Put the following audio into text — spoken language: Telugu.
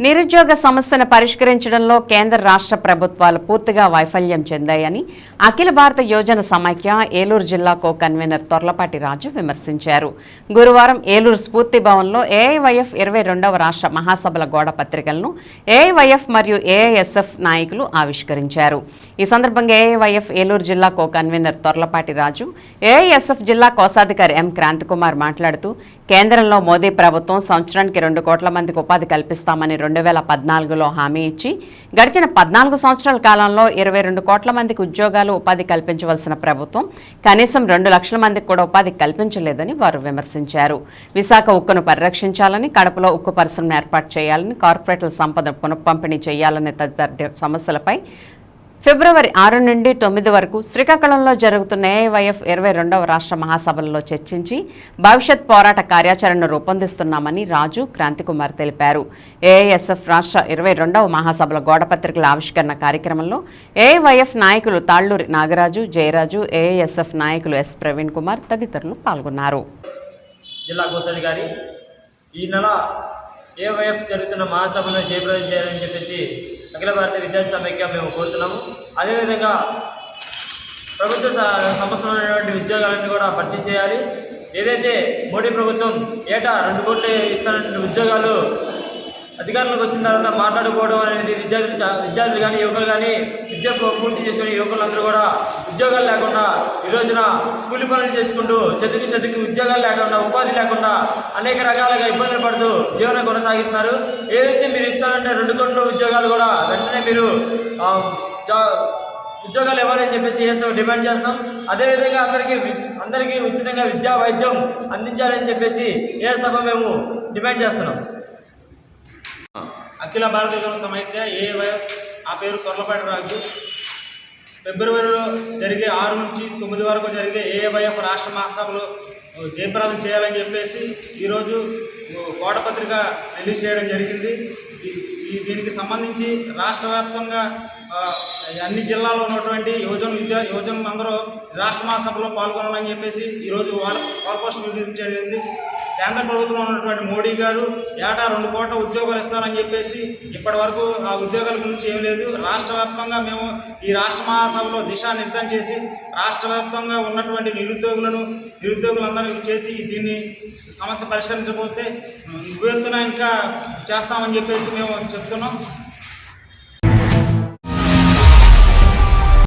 నిరుద్యోగ సమస్యను పరిష్కరించడంలో కేంద్ర రాష్ట్ర ప్రభుత్వాలు పూర్తిగా వైఫల్యం చెందాయని అఖిల భారత యోజన సమైక్య ఏలూరు జిల్లా కో కన్వీనర్ తొర్లపాటి రాజు విమర్శించారు. గురువారం ఏలూరు స్ఫూర్తి భవన్లో ఏఐవైఎఫ్ 22వ రాష్ట్ర మహాసభల గోడ పత్రికలను ఏఐవైఎఫ్ మరియు ఏఐఎస్ఎఫ్ నాయకులు ఆవిష్కరించారు. ఈ సందర్భంగా ఏఐవైఎఫ్ ఏలూరు జిల్లా కో కన్వీనర్ తొర్లపాటి రాజు, ఏఐఎస్ఎఫ్ జిల్లా కోశాధికారి ఎం క్రాంతికుమార్ మాట్లాడుతూ కేంద్రంలో మోదీ ప్రభుత్వం సంవత్సరానికి 2 కోట్ల మందికి ఉపాధి కల్పిస్తామని 2014లో హామీ ఇచ్చి గడిచిన 14 సంవత్సరాల కాలంలో 22 కోట్ల మందికి ఉద్యోగాలు ఉపాధి కల్పించవలసిన ప్రభుత్వం కనీసం 2 లక్షల మందికి కూడా ఉపాధి కల్పించలేదని వారు విమర్శించారు. విశాఖ ఉక్కును పరిరక్షించాలని, కడపలో ఉక్కు పరిశ్రమను ఏర్పాటు చేయాలని, కార్పొరేట్ల సంపద పునఃపంపిణీ చేయాలనే తదితర సమస్యలపై ఫిబ్రవరి 6 నుండి 9 వరకు శ్రీకాకుళంలో జరుగుతున్న ఏఐవైఎఫ్ 22వ రాష్ట్ర మహాసభల్లో చర్చించి భవిష్యత్ పోరాట కార్యాచరణను రూపొందిస్తున్నామని రాజు, క్రాంతికుమార్ తెలిపారు. ఏఐఎస్ఎఫ్ రాష్ట్ర 22వ మహాసభల గోడపత్రికల ఆవిష్కరణ కార్యక్రమంలో ఏఐవైఎఫ్ నాయకులు తాళ్లూరి నాగరాజు, జయరాజు, ఏఐఎస్ఎఫ్ నాయకులు ఎస్ ప్రవీణ్ కుమార్ తదితరులు పాల్గొన్నారు. జిల్లా కోశాధికారి ఈ నెల ఏఐవైఎఫ్ జరుగుతున్న మహాసభను జయప్రదం చేయాలని చెప్పేసి అఖిల భారత విద్యార్థి సమైక్య మేము కోరుతున్నాము. అదేవిధంగా ప్రభుత్వ సంస్థలో ఉన్నటువంటి ఉద్యోగాలన్నీ కూడా భర్తీ చేయాలి. ఏదైతే మోడీ ప్రభుత్వం ఏటా 2 కోట్లు ఇస్తున్న ఉద్యోగాలు అధికారంలోకి వచ్చిన తర్వాత మాట్లాడుకోవడం అనేది విద్యార్థులు కానీ యువకులు కానీ విద్య పూర్తి చేసుకునే యువకులందరూ కూడా ఉద్యోగాలు లేకుండా ఈ రోజున కూలి పనులు చేసుకుంటూ చదువుకి ఉద్యోగాలు లేకుండా, ఉపాధి లేకుండా అనేక రకాలుగా ఇబ్బందులు పడుతూ జీవనం కొనసాగిస్తున్నారు. ఏదైతే మీరు ఇస్తారంటే 2 కోట్ల ఉద్యోగాలు కూడా వెంటనే మీరు ఉద్యోగాలు ఇవ్వాలని చెప్పేసి ఏఎస్ఎఫ్ డిమాండ్ చేస్తున్నాం. అదేవిధంగా అందరికీ ఉచితంగా విద్యా వైద్యం అందించాలని చెప్పేసి ఏఎస్ఎఫ్ మేము డిమాండ్ చేస్తున్నాం. అఖిల భారత యోజన సమైక్య ఏఐవైఎఫ్, ఆ పేరు తొర్లపాటి రాజు. ఫిబ్రవరిలో జరిగే 6 నుంచి 9 వరకు జరిగే ఏఐవైఎఫ్ రాష్ట్ర మహాసభలు జయప్రదం చేయాలని చెప్పేసి ఈరోజు గోడపత్రిక రిలీజ్ చేయడం జరిగింది. దీనికి సంబంధించి రాష్ట్ర వ్యాప్తంగా అన్ని జిల్లాల్లో ఉన్నటువంటి యువజనులందరూ రాష్ట్ర మహాసభలో పాల్గొనాలని చెప్పేసి ఈరోజు వాల్ పోస్టర్ విడుదల. కేంద్ర ప్రభుత్వంలో ఉన్నటువంటి మోడీ గారు ఏటా 2 కోట్ల ఉద్యోగాలు ఇస్తారని చెప్పేసి ఇప్పటి వరకు ఆ ఉద్యోగాల గురించి ఏం లేదు. రాష్ట్ర వ్యాప్తంగా మేము ఈ రాష్ట్ర మహాసభలో దిశానిర్దేశం చేసి రాష్ట్ర వ్యాప్తంగా ఉన్నటువంటి నిరుద్యోగులందరూ చేసి దీన్ని సమస్య పరిష్కరించకపోతే నువ్వెత్తున ఇంకా చేస్తామని చెప్పేసి మేము చెప్తున్నాం.